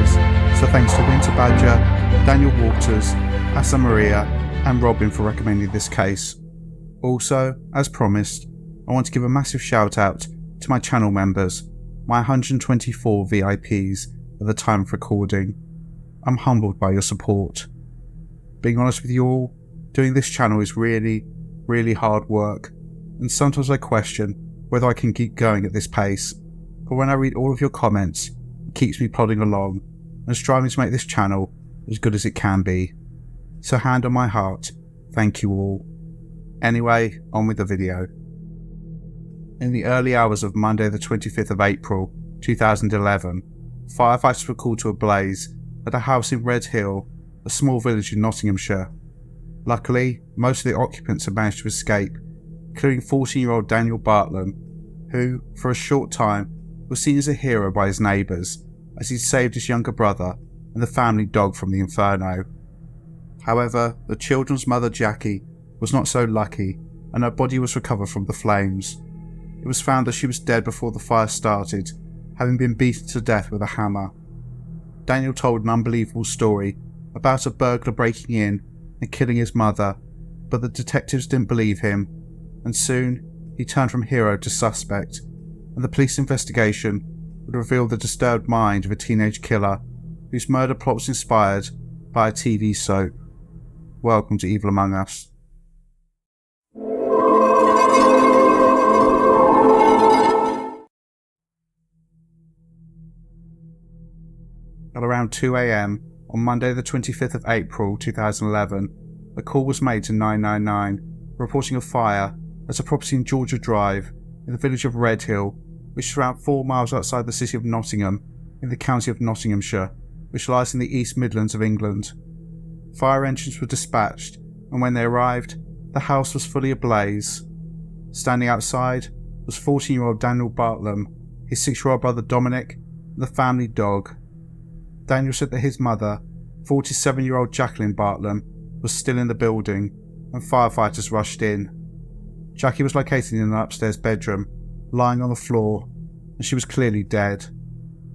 series, so thanks to Winter Badger, Daniel Waters, Asa Maria and Robin for recommending this case. Also, as promised, I want to give a massive shout out to my channel members, my 124 VIPs at the time of recording. I'm humbled by your support. Being honest with you all, doing this channel is really hard work, and sometimes I question whether I can keep going at this pace, but when I read all of your comments, it keeps me plodding along and striving to make this channel as good as it can be. So hand on my heart, thank you all. Anyway, on with the video. In the early hours of Monday the 25th of April 2011, firefighters were called to a blaze at a house in Red Hill, a small village in Nottinghamshire. Luckily, most of the occupants had managed to escape, including 14-year-old Daniel Bartlam, who, for a short time, was seen as a hero by his neighbours as he saved his younger brother and the family dog from the inferno. However, the children's mother Jackie was not so lucky, and her body was recovered from the flames. It was found that she was dead before the fire started, having been beaten to death with a hammer. Daniel told an unbelievable story about a burglar breaking in and killing his mother, but the detectives didn't believe him, and soon he turned from hero to suspect, and the police investigation would reveal the disturbed mind of a teenage killer whose murder plot was inspired by a TV soap. Welcome to Evil Among Us. At around 2 AM on Monday the 25th of April 2011, a call was made to 999 reporting a fire at a property in Georgia Drive in the village of Red Hill, which is around 4 miles outside the city of Nottingham in the county of Nottinghamshire, which lies in the East Midlands of England. Fire engines were dispatched, and when they arrived, the house was fully ablaze. Standing outside was 14-year-old Daniel Bartlam, his 6-year-old brother Dominic, and the family dog. Daniel said that his mother, 47-year-old Jacqueline Bartlam, was still in the building, and firefighters rushed in. Jackie was located in an upstairs bedroom, lying on the floor, and she was clearly dead.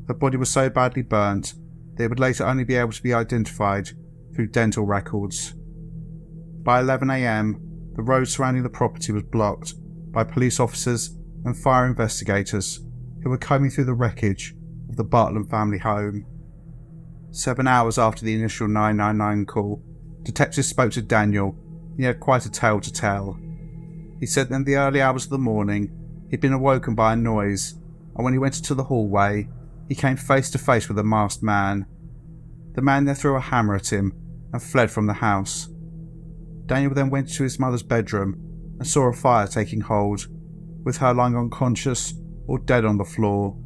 Her body was so badly burnt that it would later only be able to be identified through dental records. By 11 AM, the road surrounding the property was blocked by police officers and fire investigators who were combing through the wreckage of the Bartlam family home. 7 hours after the initial 999 call, detectives spoke to Daniel, and he had quite a tale to tell. He said that in the early hours of the morning, he'd been awoken by a noise, and when he went into the hallway, he came face to face with a masked man. The man then threw a hammer at him and fled from the house. Daniel then went to his mother's bedroom and saw a fire taking hold, with her lying unconscious or dead on the floor.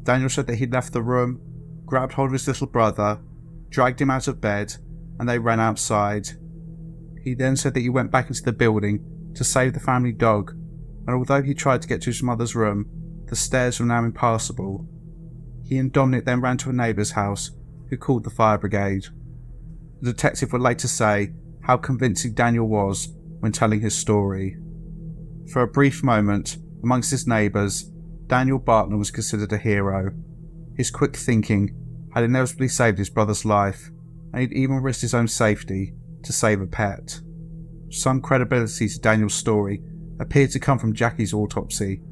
Daniel said that he'd left the room, grabbed hold of his little brother, dragged him out of bed, and they ran outside. He then said that he went back into the building to save the family dog, and although he tried to get to his mother's room, the stairs were now impassable. He and Dominic then ran to a neighbour's house, who called the fire brigade. The detective would later say how convincing Daniel was when telling his story. For a brief moment, amongst his neighbours, Daniel Bartlam was considered a hero. His quick thinking had inevitably saved his brother's life, and he'd even risked his own safety to save a pet. Some credibility to Daniel's story appeared to come from Jackie's autopsy.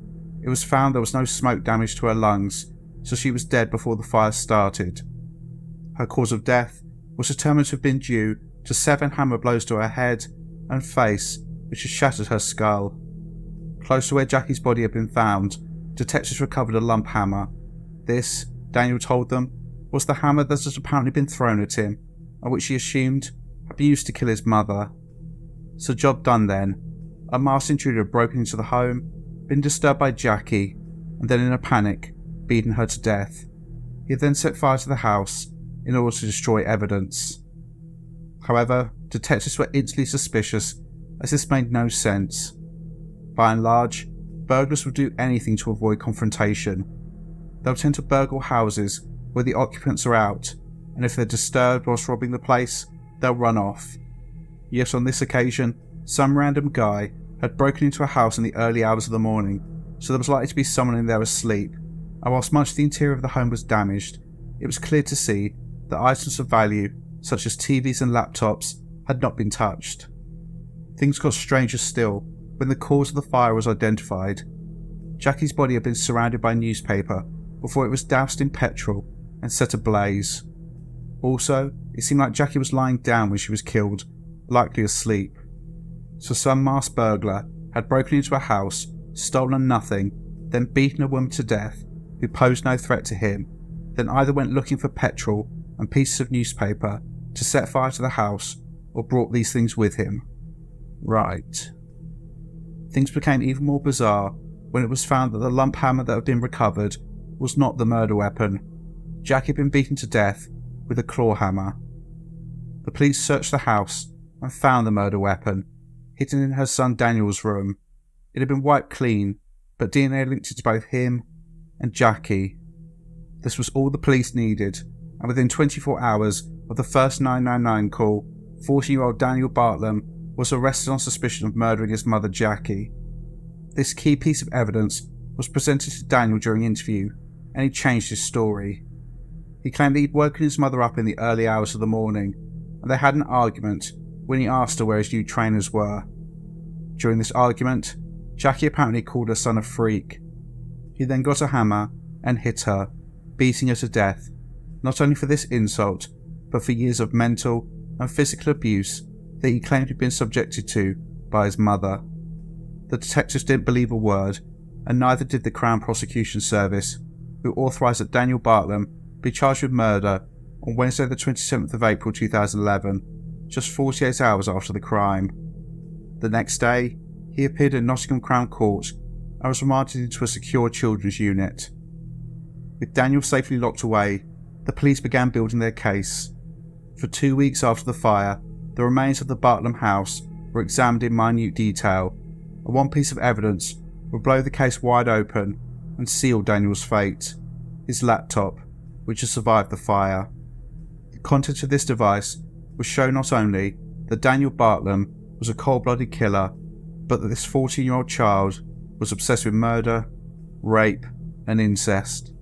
It was found there was no smoke damage to her lungs, so she was dead before the fire started. Her cause of death was determined to have been due to 7 hammer blows to her head and face, which had shattered her skull. Close to where Jackie's body had been found, detectives recovered a lump hammer. This, Daniel told them, was the hammer that had apparently been thrown at him, and which he assumed had been used to kill his mother. So job done then. A masked intruder had broken into the home, been disturbed by Jackie, and then in a panic, beaten her to death. He had then set fire to the house in order to destroy evidence. However, detectives were instantly suspicious, as this made no sense. By and large, burglars would do anything to avoid confrontation. They'll tend to burgle houses where the occupants are out, and if they're disturbed whilst robbing the place, they'll run off. Yet on this occasion, some random guy had broken into a house in the early hours of the morning, so there was likely to be someone in there asleep, and whilst much of the interior of the home was damaged, it was clear to see that items of value, such as TVs and laptops, had not been touched. Things got stranger still when the cause of the fire was identified. Jackie's body had been surrounded by newspaper before it was doused in petrol and set ablaze. Also, it seemed like Jackie was lying down when she was killed, likely asleep. So some masked burglar had broken into a house, stolen nothing, then beaten a woman to death who posed no threat to him, then either went looking for petrol and pieces of newspaper to set fire to the house, or brought these things with him. Right. Things became even more bizarre when it was found that the lump hammer that had been recovered was not the murder weapon. Jackie had been beaten to death with a claw hammer. The police searched the house and found the murder weapon, hidden in her son Daniel's room. It had been wiped clean, but DNA linked it to both him and Jackie. This was all the police needed, and within 24 hours of the first 999 call, 14-year-old Daniel Bartlam was arrested on suspicion of murdering his mother Jackie. This key piece of evidence was presented to Daniel during interview, and he changed his story. He claimed that he'd woken his mother up in the early hours of the morning, and they had an argument when he asked her where his new trainers were. During this argument, Jackie apparently called her son a freak. He then got a hammer and hit her, beating her to death, not only for this insult, but for years of mental and physical abuse that he claimed he'd been subjected to by his mother. The detectives didn't believe a word, and neither did the Crown Prosecution Service, who authorised that Daniel Bartlam be charged with murder on Wednesday the 27th of April 2011, just 48 hours after the crime. The next day, he appeared at Nottingham Crown Court and was remanded into a secure children's unit. With Daniel safely locked away, the police began building their case. For 2 weeks after the fire, the remains of the Bartlam house were examined in minute detail, and one piece of evidence would blow the case wide open and seal Daniel's fate: his laptop, which had survived the fire. The contents of this device would show not only that Daniel Bartlam was a cold-blooded killer, but that this 14-year-old child was obsessed with murder, rape, and incest.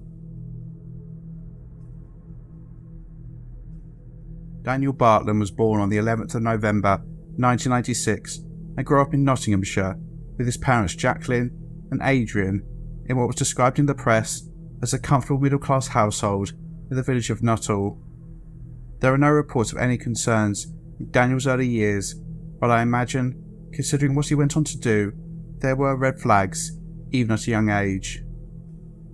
Daniel Bartlam was born on the 11th of November 1996 and grew up in Nottinghamshire with his parents Jacqueline and Adrian in what was described in the press as a comfortable middle-class household in the village of Nuttall. There are no reports of any concerns in Daniel's early years, but I imagine, considering what he went on to do, there were red flags, even at a young age.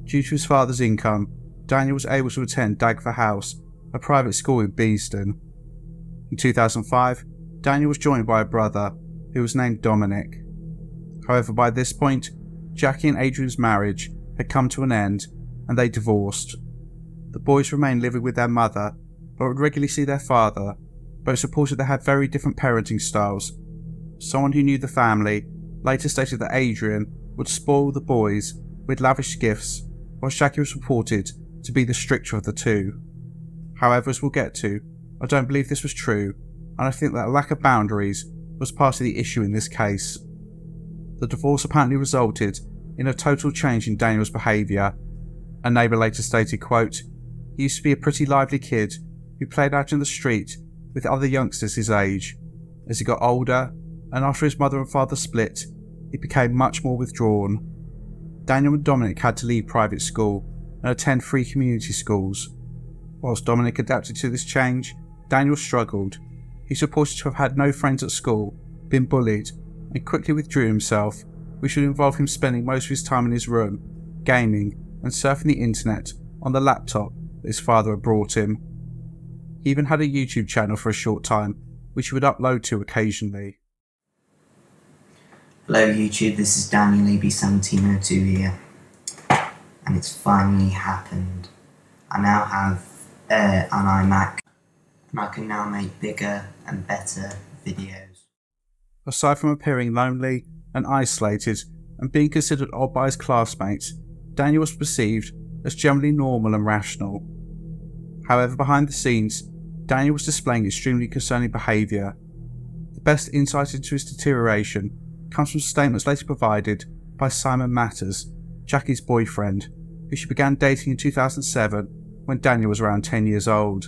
Due to his father's income, Daniel was able to attend Dagfer House, a private school in Beeston. In 2005, Daniel was joined by a brother who was named Dominic. However, by this point, Jackie and Adrian's marriage had come to an end and they divorced. The boys remained living with their mother, but would regularly see their father, but it's reported they had very different parenting styles. Someone who knew the family later stated that Adrian would spoil the boys with lavish gifts, while Jackie was reported to be the stricter of the two. However, as we'll get to, I don't believe this was true, and I think that a lack of boundaries was part of the issue in this case. The divorce apparently resulted in a total change in Daniel's behaviour. A neighbour later stated, quote, "He used to be a pretty lively kid who played out in the street with other youngsters his age. As he got older, and after his mother and father split, he became much more withdrawn." Daniel and Dominic had to leave private school and attend free community schools. Whilst Dominic adapted to this change, Daniel struggled. He's reported to have had no friends at school, been bullied, and quickly withdrew himself, which would involve him spending most of his time in his room, gaming and surfing the internet on the laptop that his father had brought him. He even had a YouTube channel for a short time, which he would upload to occasionally. Hello YouTube, this is Daniel EB1702 here, and it's finally happened. I now have an iMac, and I can now make bigger and better videos. Aside from appearing lonely and isolated and being considered odd by his classmates, Daniel was perceived as generally normal and rational. However, behind the scenes, Daniel was displaying extremely concerning behaviour. The best insight into his deterioration comes from statements later provided by Simon Matters, Jackie's boyfriend, who she began dating in 2007 when Daniel was around 10 years old.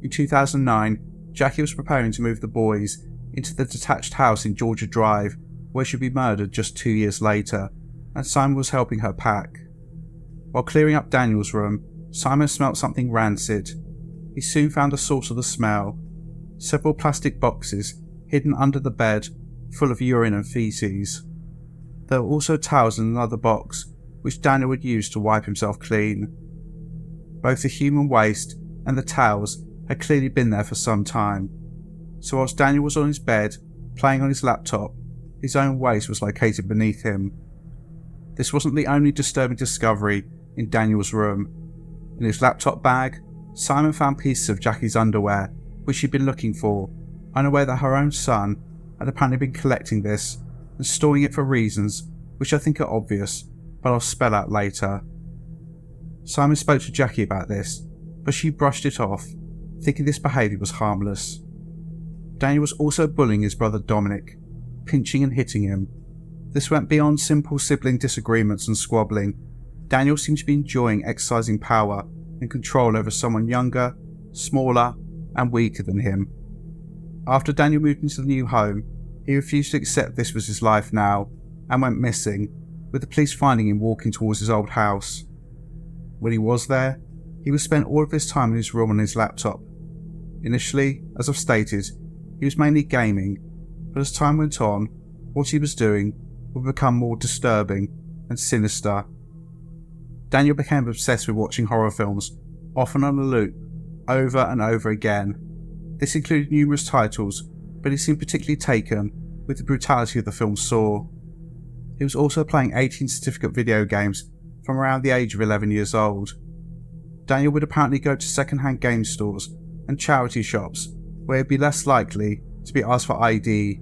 In 2009, Jackie was preparing to move the boys into the detached house in Georgia Drive, where she'd be murdered just 2 years later, and Simon was helping her pack. While clearing up Daniel's room, Simon smelt something rancid. He soon found the source of the smell: several plastic boxes hidden under the bed, full of urine and feces. There were also towels in another box, which Daniel would use to wipe himself clean. Both the human waste and the towels had clearly been there for some time, so whilst Daniel was on his bed, playing on his laptop, his own waste was located beneath him. This wasn't the only disturbing discovery in Daniel's room. In his laptop bag, Simon found pieces of Jackie's underwear, which she'd been looking for, unaware that her own son had apparently been collecting this and storing it for reasons which I think are obvious, but I'll spell out later. Simon spoke to Jackie about this, but she brushed it off, thinking this behaviour was harmless. Daniel was also bullying his brother Dominic, pinching and hitting him. This went beyond simple sibling disagreements and squabbling. Daniel seemed to be enjoying exercising power and control over someone younger, smaller, and weaker than him. After Daniel moved into the new home, he refused to accept this was his life now, and went missing, with the police finding him walking towards his old house. When he was there, he would spend all of his time in his room on his laptop. Initially, as I've stated, he was mainly gaming, but as time went on, what he was doing would become more disturbing and sinister. Daniel became obsessed with watching horror films, often on a loop, over and over again. This included numerous titles, but he seemed particularly taken with the brutality of the film Saw. He was also playing 18 certificate video games from around the age of 11 years old. Daniel would apparently go to second-hand game stores and charity shops where he'd be less likely to be asked for ID.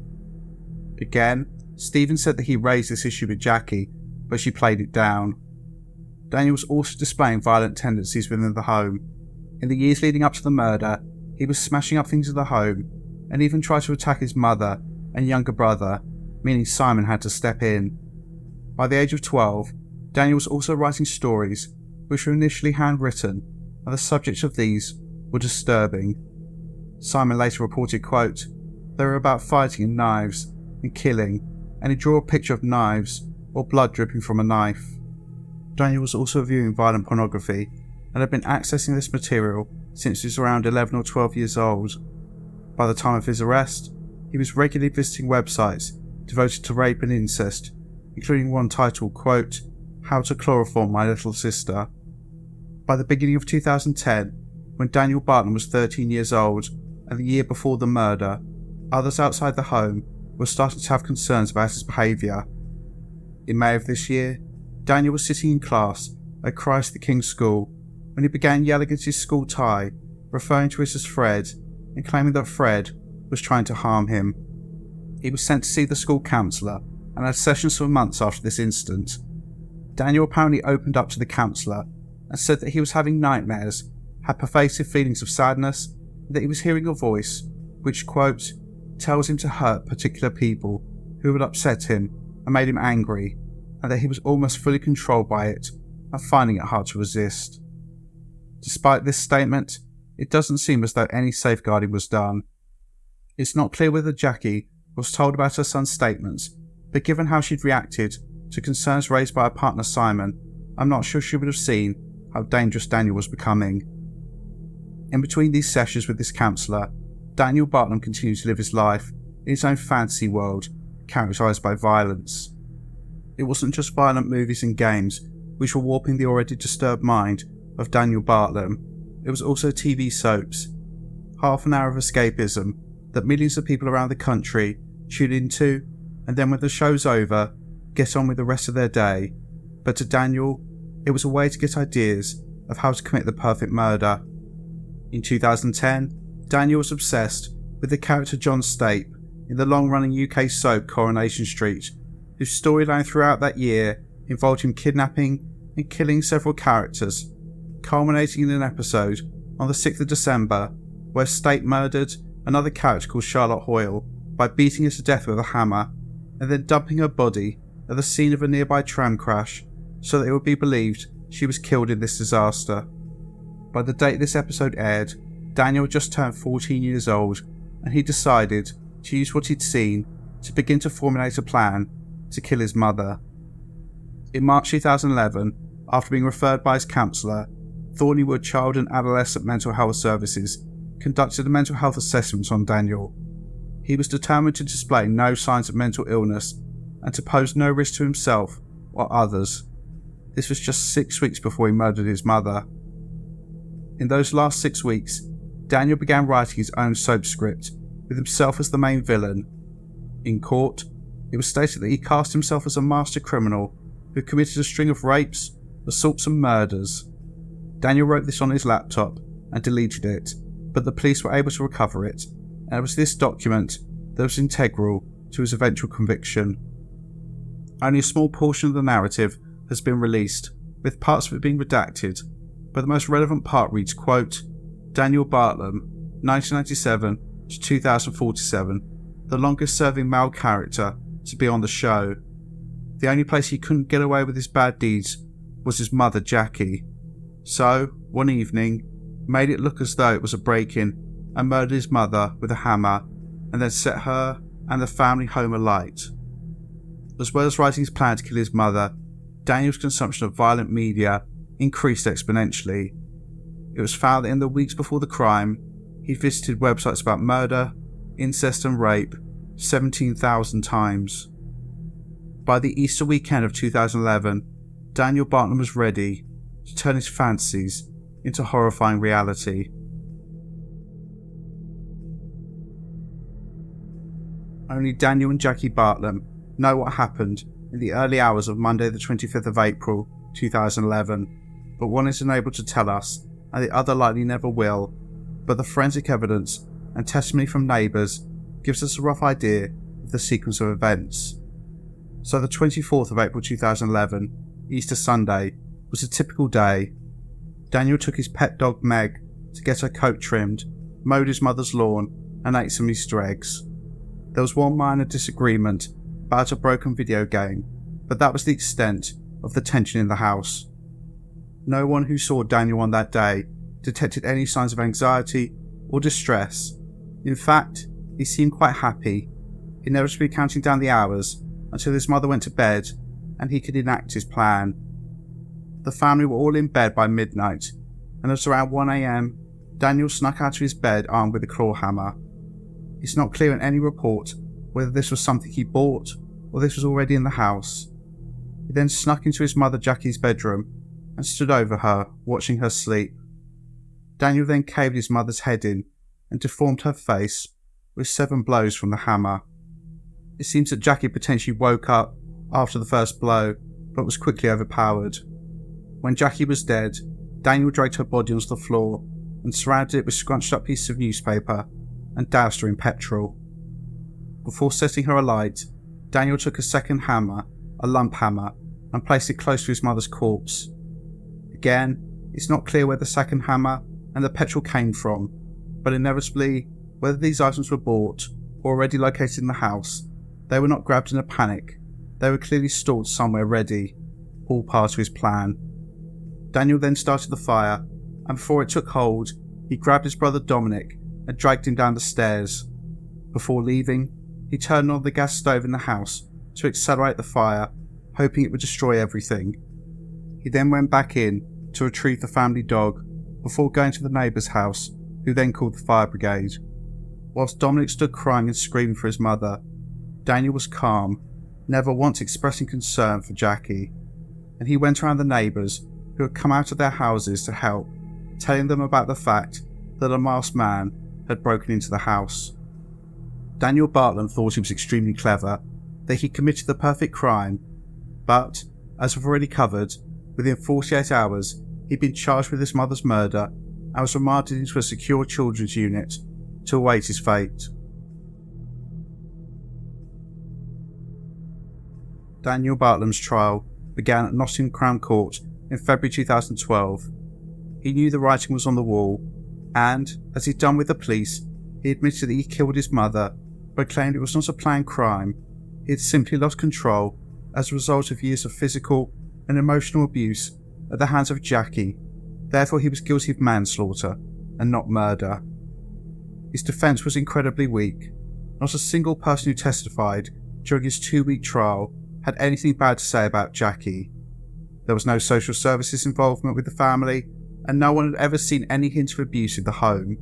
Again, Stephen said that he raised this issue with Jackie, but she played it down. Daniel was also displaying violent tendencies within the home. In the years leading up to the murder, he was smashing up things in the home and even tried to attack his mother and younger brother, meaning Simon had to step in. By the age of 12, Daniel was also writing stories which were initially handwritten, and the subjects of these were disturbing. Simon later reported, quote, "They were about fighting and knives and killing, and he'd draw a picture of knives or blood dripping from a knife." Daniel was also viewing violent pornography and had been accessing this material since he was around 11 or 12 years old. By the time of his arrest, he was regularly visiting websites devoted to rape and incest, including one titled, quote, "How to Chloroform My Little Sister." By the beginning of 2010, when Daniel Barton was 13 years old and the year before the murder, others outside the home were starting to have concerns about his behaviour. In May of this year, Daniel was sitting in class at Christ the King School when he began yelling at his school tie, referring to it as Fred, and claiming that Fred was trying to harm him. He was sent to see the school counsellor and had sessions for months after this incident. Daniel apparently opened up to the counsellor and said that he was having nightmares, had pervasive feelings of sadness, and that he was hearing a voice which, quote, "tells him to hurt particular people who would upset him and made him angry, and that he was almost fully controlled by it and finding it hard to resist." Despite this statement, it doesn't seem as though any safeguarding was done. It's not clear whether Jackie was told about her son's statements, but given how she'd reacted to concerns raised by her partner Simon, I'm not sure she would have seen how dangerous Daniel was becoming. In between these sessions with this counsellor, Daniel Barton continued to live his life in his own fantasy world, characterised by violence. It wasn't just violent movies and games which were warping the already disturbed mind of Daniel Barton, it was also TV soaps. Half an hour of escapism that millions of people around the country tune into, and then when the show's over, get on with the rest of their day. But to Daniel, it was a way to get ideas of how to commit the perfect murder. In 2010, Daniel was obsessed with the character John Stape in the long-running UK soap Coronation Street, whose storyline throughout that year involved him kidnapping and killing several characters, culminating in an episode on the 6th of December where Stape murdered another character called Charlotte Hoyle by beating her to death with a hammer and then dumping her body at the scene of a nearby tram crash so that it would be believed she was killed in this disaster. By the date this episode aired, Daniel had just turned 14 years old, and he decided to use what he'd seen to begin to formulate a plan to kill his mother. In March 2011, after being referred by his counsellor, Thornywood Child and Adolescent Mental Health Services conducted a mental health assessment on Daniel. He was determined to display no signs of mental illness and to pose no risk to himself or others. This was just 6 weeks before he murdered his mother. In those last 6 weeks, Daniel began writing his own soap script, with himself as the main villain. In court, it was stated that he cast himself as a master criminal who committed a string of rapes, assaults and murders. Daniel wrote this on his laptop and deleted it, but the police were able to recover it, and it was this document that was integral to his eventual conviction. Only a small portion of the narrative has been released, with parts of it being redacted, but the most relevant part reads, quote, Daniel Bartlam, 1997 to 2047, the longest serving male character to be on the show. The only place he couldn't get away with his bad deeds was his mother Jackie. So, one evening, made it look as though it was a break-in and murdered his mother with a hammer and then set her and the family home alight. As well as writing his plan to kill his mother, Daniel's consumption of violent media increased exponentially. It was found that in the weeks before the crime, he visited websites about murder, incest and rape 17,000 times. By the Easter weekend of 2011, Daniel Bartlam was ready to turn his fantasies into horrifying reality. Only Daniel and Jackie Bartlam know what happened in the early hours of Monday the 25th of April 2011, but one isn't able to tell us, and the other likely never will, but the forensic evidence and testimony from neighbours gives us a rough idea of the sequence of events. So the 24th of April 2011, Easter Sunday, was a typical day. Daniel took his pet dog Meg to get her coat trimmed, mowed his mother's lawn and ate some Easter eggs. There was one minor disagreement about a broken video game, but that was the extent of the tension in the house. No one who saw Daniel on that day detected any signs of anxiety or distress. In fact, he seemed quite happy, inevitably counting down the hours until his mother went to bed and he could enact his plan. The family were all in bed by midnight, and at around 1 a.m, Daniel snuck out of his bed armed with a claw hammer. It's not clear in any report whether this was something he bought or this was already in the house. He then snuck into his mother Jackie's bedroom and stood over her, watching her sleep. Daniel then caved his mother's head in and deformed her face with 7 blows from the hammer. It seems that Jackie potentially woke up after the first blow, but was quickly overpowered. When Jackie was dead, Daniel dragged her body onto the floor and surrounded it with scrunched up pieces of newspaper and doused her in petrol. Before setting her alight, Daniel took a second hammer, a lump hammer, and placed it close to his mother's corpse. Again, it's not clear where the second hammer and the petrol came from, but inevitably, whether these items were bought or already located in the house, they were not grabbed in a panic. They were clearly stored somewhere ready, all part of his plan. Daniel then started the fire, and before it took hold, he grabbed his brother Dominic and dragged him down the stairs. Before leaving, he turned on the gas stove in the house to accelerate the fire, hoping it would destroy everything. He then went back in to retrieve the family dog before going to the neighbour's house, who then called the fire brigade. Whilst Dominic stood crying and screaming for his mother, Daniel was calm, never once expressing concern for Jackie, and he went around the neighbours who had come out of their houses to help, telling them about the fact that a masked man had broken into the house. Daniel Bartlam thought he was extremely clever, that he committed the perfect crime, but, as we've already covered, within 48 hours he'd been charged with his mother's murder and was remanded into a secure children's unit to await his fate. Daniel Bartlam's trial began at Nottingham Crown Court in February 2012. He knew the writing was on the wall, and, as he'd done with the police, he admitted that he killed his mother, but claimed it was not a planned crime. He had simply lost control as a result of years of physical and emotional abuse at the hands of Jackie, Therefore, he was guilty of manslaughter and not murder. His defence was incredibly weak. Not a single person who testified during his 2-week trial had anything bad to say about Jackie. There was no social services involvement with the family, and no one had ever seen any hint of abuse in the home.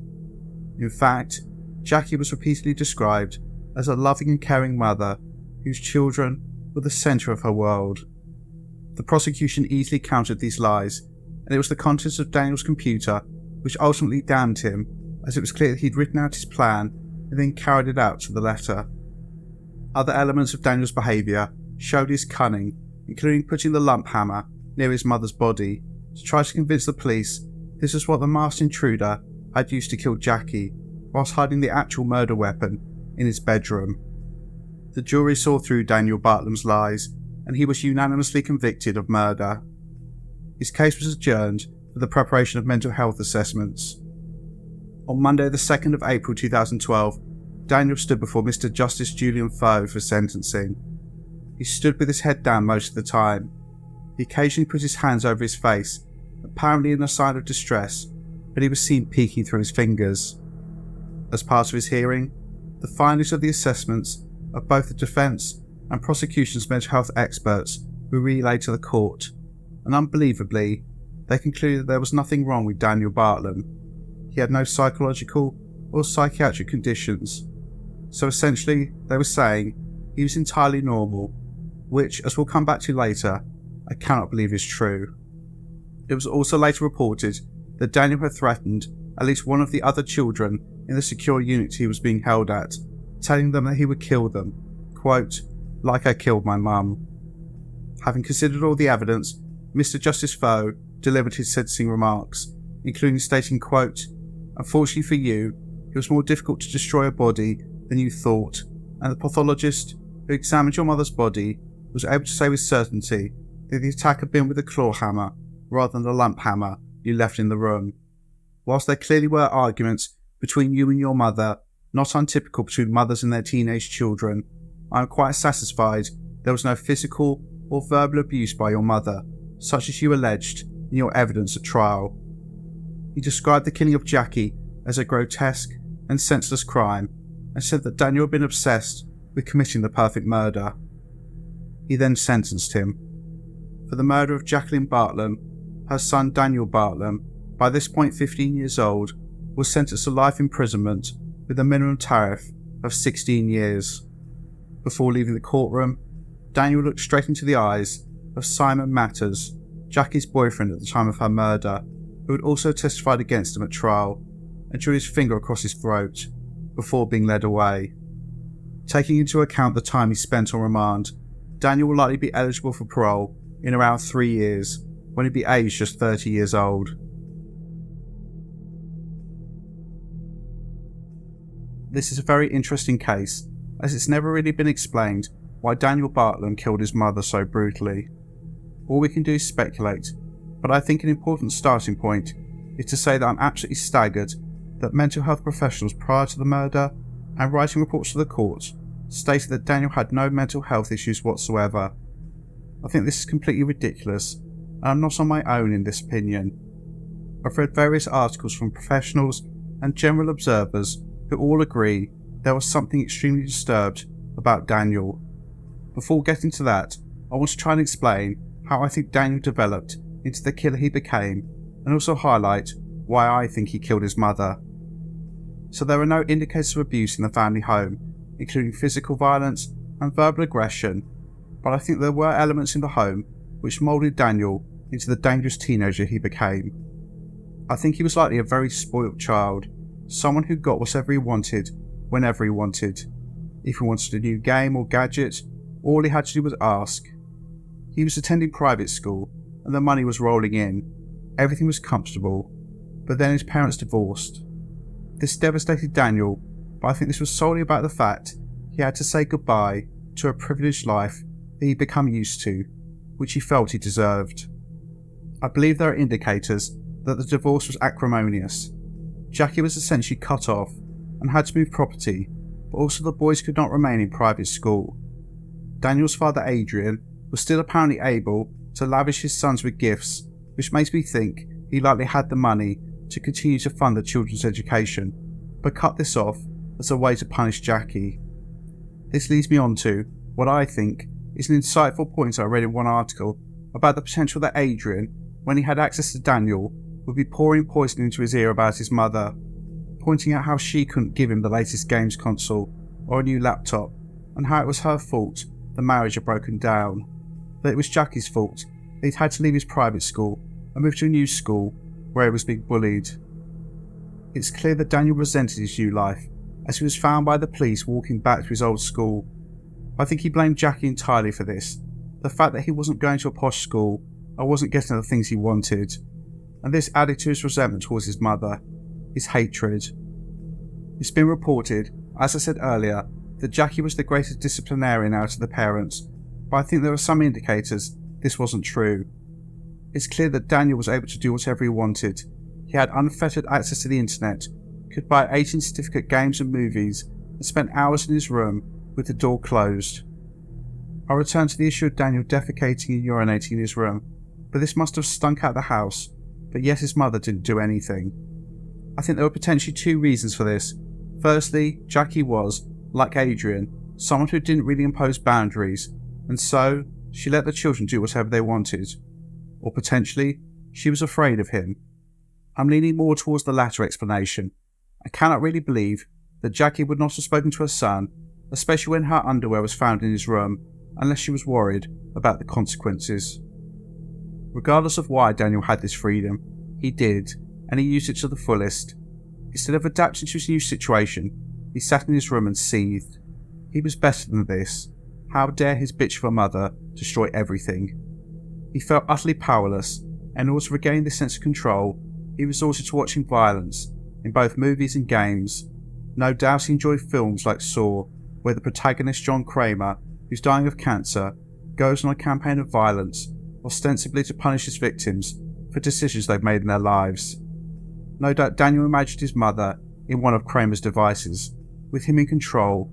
In fact, Jackie was repeatedly described as a loving and caring mother whose children were the centre of her world. The prosecution easily countered these lies, and it was the contents of Daniel's computer which ultimately damned him, as it was clear that he'd written out his plan and then carried it out to the letter. Other elements of Daniel's behaviour showed his cunning, including putting the lump hammer near his mother's body to try to convince the police this was what the masked intruder had used to kill Jackie, whilst hiding the actual murder weapon in his bedroom. The jury saw through Daniel Bartlam's lies, and he was unanimously convicted of murder. His case was adjourned for the preparation of mental health assessments. On Monday the 2nd of April 2012, Daniel stood before Mr. Justice Julian Foe for sentencing. He stood with his head down most of the time. He occasionally put his hands over his face, apparently in a sign of distress, but he was seen peeking through his fingers. As part of his hearing, the findings of the assessments of both the defence and prosecution's mental health experts were relayed to the court, and unbelievably, they concluded that there was nothing wrong with Daniel Bartlam. He had no psychological or psychiatric conditions, so essentially they were saying he was entirely normal, which, as we'll come back to later, I cannot believe is true. It was also later reported that Daniel had threatened at least one of the other children in the secure unit he was being held at, telling them that he would kill them, quote, like I killed my mum. Having considered all the evidence, Mr. Justice Foe delivered his sentencing remarks, including stating, quote, unfortunately for you, it was more difficult to destroy a body than you thought, and the pathologist who examined your mother's body was able to say with certainty that the attack had been with a claw hammer rather than the lump hammer you left in the room. Whilst there clearly were arguments between you and your mother, not untypical between mothers and their teenage children, I am quite satisfied there was no physical or verbal abuse by your mother, such as you alleged in your evidence at trial. He described the killing of Jackie as a grotesque and senseless crime, and said that Daniel had been obsessed with committing the perfect murder. He then sentenced him. For the murder of Jacqueline Bartlam, her son Daniel Bartlam, by this point 15 years old, was sentenced to life imprisonment with a minimum tariff of 16 years. Before leaving the courtroom, Daniel looked straight into the eyes of Simon Matters, Jackie's boyfriend at the time of her murder, who had also testified against him at trial, and drew his finger across his throat before being led away. Taking into account the time he spent on remand, Daniel will likely be eligible for parole in around 3 years, when he'd be aged just 30 years old. This is a very interesting case, as it's never really been explained why Daniel Bartlam killed his mother so brutally. All we can do is speculate, but I think an important starting point is to say that I'm absolutely staggered that mental health professionals prior to the murder and writing reports to the court stated that Daniel had no mental health issues whatsoever. I think this is completely ridiculous, and I'm not on my own in this opinion. I've read various articles from professionals and general observers who all agree there was something extremely disturbed about Daniel. Before getting to that, I want to try and explain how I think Daniel developed into the killer he became, and also highlight why I think he killed his mother. So there are no indicators of abuse in the family home, including physical violence and verbal aggression, but I think there were elements in the home which moulded Daniel into the dangerous teenager he became. I think he was likely a very spoilt child, someone who got whatever he wanted, whenever he wanted. If he wanted a new game or gadget, all he had to do was ask. He was attending private school, and the money was rolling in. Everything was comfortable, but then his parents divorced. This devastated Daniel, but I think this was solely about the fact he had to say goodbye to a privileged life that he'd become used to, which he felt he deserved. I believe there are indicators that the divorce was acrimonious. Jackie was essentially cut off and had to move property, but also the boys could not remain in private school. Daniel's father Adrian was still apparently able to lavish his sons with gifts, which makes me think he likely had the money to continue to fund the children's education, but cut this off as a way to punish Jackie. This leads me on to what I think is an insightful point I read in one article about the potential that Adrian, when he had access to Daniel, would be pouring poison into his ear about his mother, pointing out how she couldn't give him the latest games console or a new laptop, and how it was her fault the marriage had broken down, that it was Jackie's fault that he'd had to leave his private school and move to a new school where he was being bullied. It's clear that Daniel resented his new life, as he was found by the police walking back to his old school. I think he blamed Jackie entirely for this, the fact that he wasn't going to a posh school or wasn't getting the things he wanted, and this added to his resentment towards his mother, his hatred. It's been reported, as I said earlier, that Jackie was the greatest disciplinarian out of the parents, but I think there are some indicators this wasn't true. It's clear that Daniel was able to do whatever he wanted. He had unfettered access to the internet, could buy 18 certificate games and movies, and spent hours in his room with the door closed. I'll return to the issue of Daniel defecating and urinating in his room, but this must have stunk out the house, but yet his mother didn't do anything. I think there were potentially two reasons for this. Firstly, Jackie was, like Adrian, someone who didn't really impose boundaries, and so she let the children do whatever they wanted. Or potentially, she was afraid of him. I'm leaning more towards the latter explanation. I cannot really believe that Jackie would not have spoken to her son, especially when her underwear was found in his room, unless she was worried about the consequences. Regardless of why Daniel had this freedom, he did, and he used it to the fullest. Instead of adapting to his new situation, he sat in his room and seethed. He was better than this. How dare his bitch of a mother destroy everything? He felt utterly powerless, and in order to regain this sense of control, he resorted to watching violence, in both movies and games. No doubt he enjoyed films like Saw, where the protagonist John Kramer, who's dying of cancer, goes on a campaign of violence, ostensibly to punish his victims for decisions they've made in their lives. No doubt Daniel imagined his mother in one of Kramer's devices, with him in control,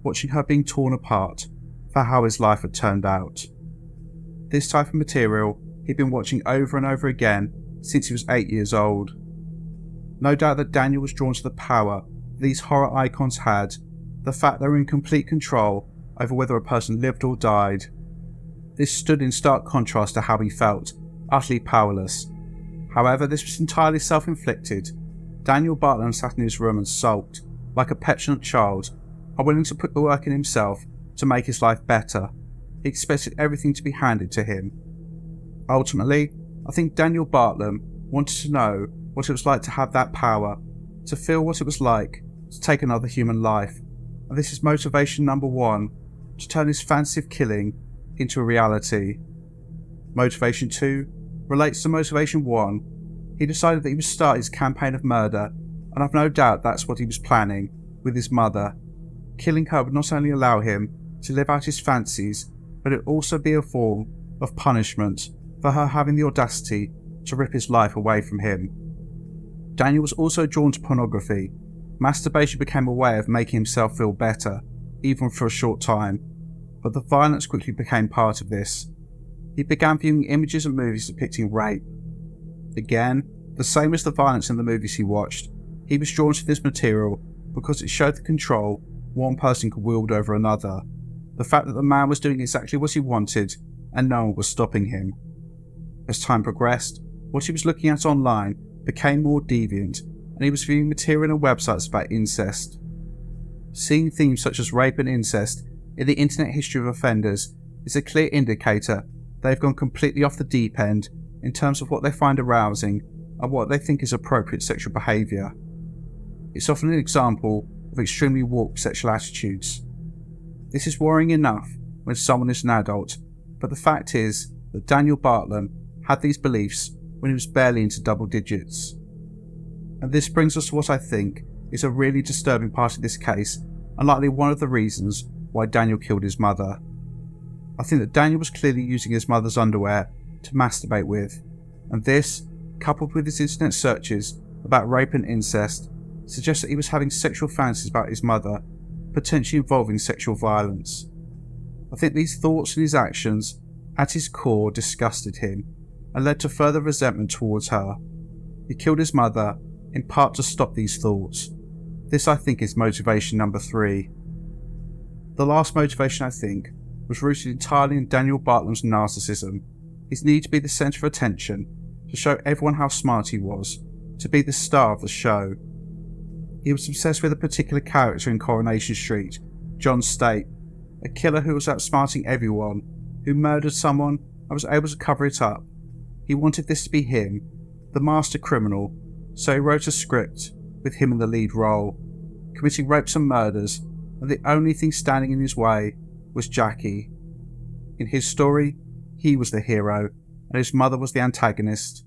watching her being torn apart for how his life had turned out. This type of material he'd been watching over and over again since he was 8 years old. No doubt that Daniel was drawn to the power these horror icons had, the fact they were in complete control over whether a person lived or died. This stood in stark contrast to how he felt, utterly powerless. However, this was entirely self-inflicted. Daniel Bartlam sat in his room and sulked, like a petulant child, unwilling to put the work in himself to make his life better. He expected everything to be handed to him. Ultimately, I think Daniel Bartlam wanted to know what it was like to have that power, to feel what it was like to take another human life, and this is motivation number one, to turn his fantasy of killing into a reality. Motivation 2 relates to motivation 1. He decided that he would start his campaign of murder, and I've no doubt that's what he was planning, with his mother. Killing her would not only allow him to live out his fancies, but it would also be a form of punishment for her having the audacity to rip his life away from him. Daniel was also drawn to pornography. Masturbation became a way of making himself feel better, even for a short time, but the violence quickly became part of this. He began viewing images and movies depicting rape. Again, the same as the violence in the movies he watched, he was drawn to this material because it showed the control one person could wield over another, the fact that the man was doing exactly what he wanted and no one was stopping him. As time progressed, what he was looking at online became more deviant, and he was viewing material and websites about incest. Seeing themes such as rape and incest in the internet history of offenders is a clear indicator they've gone completely off the deep end in terms of what they find arousing and what they think is appropriate sexual behaviour. It's often an example of extremely warped sexual attitudes. This is worrying enough when someone is an adult, but the fact is that Daniel Bartlam had these beliefs when he was barely into double digits. And this brings us to what I think is a really disturbing part of this case, and likely one of the reasons why Daniel killed his mother. I think that Daniel was clearly using his mother's underwear to masturbate with, and this, coupled with his internet searches about rape and incest, suggests that he was having sexual fantasies about his mother, potentially involving sexual violence. I think these thoughts and his actions, at his core, disgusted him, and led to further resentment towards her. He killed his mother, in part to stop these thoughts. This, I think, is motivation number 3. The last motivation, I think, was rooted entirely in Daniel Bartlem's narcissism. His need to be the centre of attention, to show everyone how smart he was, to be the star of the show. He was obsessed with a particular character in Coronation Street, John State, a killer who was outsmarting everyone, who murdered someone and was able to cover it up. He wanted this to be him, the master criminal, so he wrote a script with him in the lead role, committing rapes and murders, and the only thing standing in his way was Jackie. In his story, he was the hero, and his mother was the antagonist.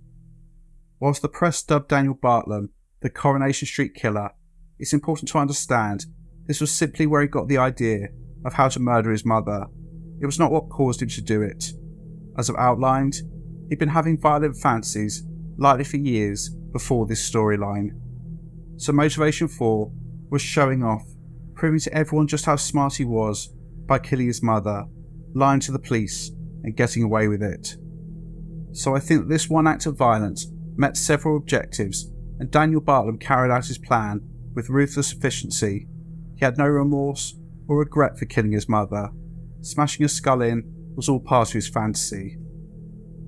Whilst the press dubbed Daniel Bartlem the Coronation Street Killer, it's important to understand this was simply where he got the idea of how to murder his mother. It was not what caused him to do it. As I've outlined, he'd been having violent fantasies, likely for years, before this storyline. So motivation 4 was showing off, proving to everyone just how smart he was by killing his mother, lying to the police, and getting away with it. So I think that this one act of violence met several objectives, and Daniel Bartlem carried out his plan with ruthless efficiency. He had no remorse or regret for killing his mother. Smashing a skull in was all part of his fantasy.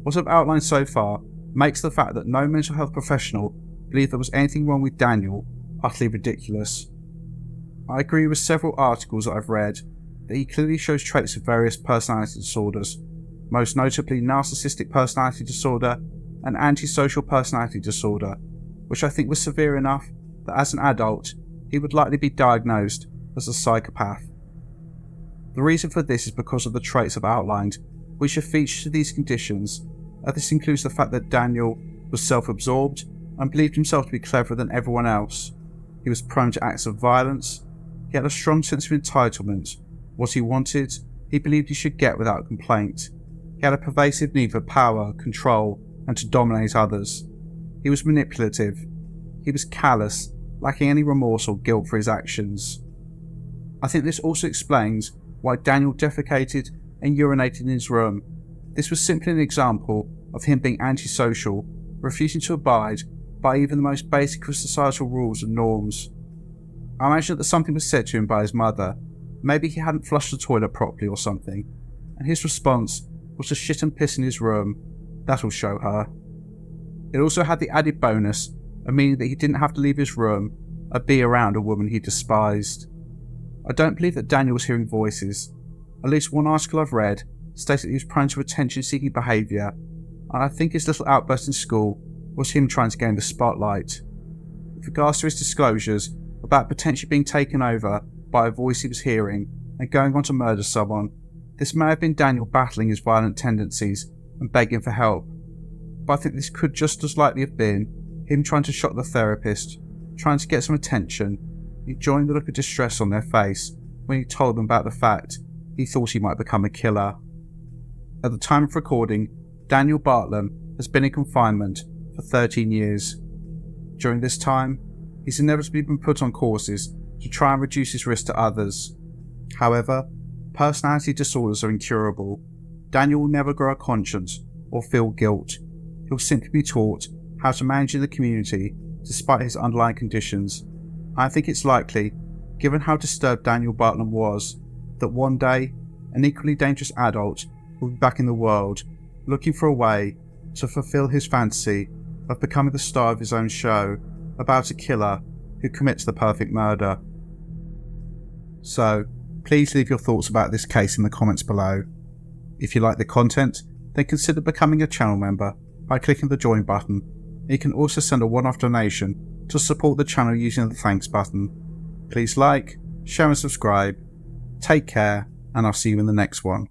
What I've outlined so far makes the fact that no mental health professional believed there was anything wrong with Daniel utterly ridiculous. I agree with several articles that I've read that he clearly shows traits of various personality disorders, most notably narcissistic personality disorder and antisocial personality disorder, which I think was severe enough that as an adult he would likely be diagnosed as a psychopath. The reason for this is because of the traits I've outlined, which are features to these conditions. This includes the fact that Daniel was self-absorbed and believed himself to be cleverer than everyone else. He was prone to acts of violence. He had a strong sense of entitlement. What he wanted, he believed he should get without complaint. He had a pervasive need for power, control, and to dominate others. He was manipulative. He was callous, lacking any remorse or guilt for his actions. I think this also explains why Daniel defecated and urinated in his room. This was simply an example of him being antisocial, refusing to abide by even the most basic of societal rules and norms. I imagine that something was said to him by his mother. Maybe he hadn't flushed the toilet properly or something, and his response was to shit and piss in his room. That'll show her. It also had the added bonus of meaning that he didn't have to leave his room or be around a woman he despised. I don't believe that Daniel was hearing voices. At least one article I've read states that he was prone to attention-seeking behaviour, and I think his little outburst in school was him trying to gain the spotlight. With regards to his disclosures about potentially being taken over by a voice he was hearing and going on to murder someone, this may have been Daniel battling his violent tendencies and begging for help, but I think this could just as likely have been him trying to shock the therapist, trying to get some attention, enjoying the look of distress on their face when he told them about the fact he thought he might become a killer. At the time of recording, Daniel Bartlem has been in confinement for 13 years. During this time, he's inevitably been put on courses to try and reduce his risk to others. However, personality disorders are incurable. Daniel will never grow a conscience or feel guilt. He'll simply be taught how to manage in the community despite his underlying conditions. I think it's likely, given how disturbed Daniel Bartlem was, that one day an equally dangerous adult will be back in the world, looking for a way to fulfill his fantasy of becoming the star of his own show about a killer who commits the perfect murder. So, please leave your thoughts about this case in the comments below. If you like the content, then consider becoming a channel member by clicking the join button. You can also send a one-off donation to support the channel using the thanks button. Please like, share and subscribe. Take care, and I'll see you in the next one.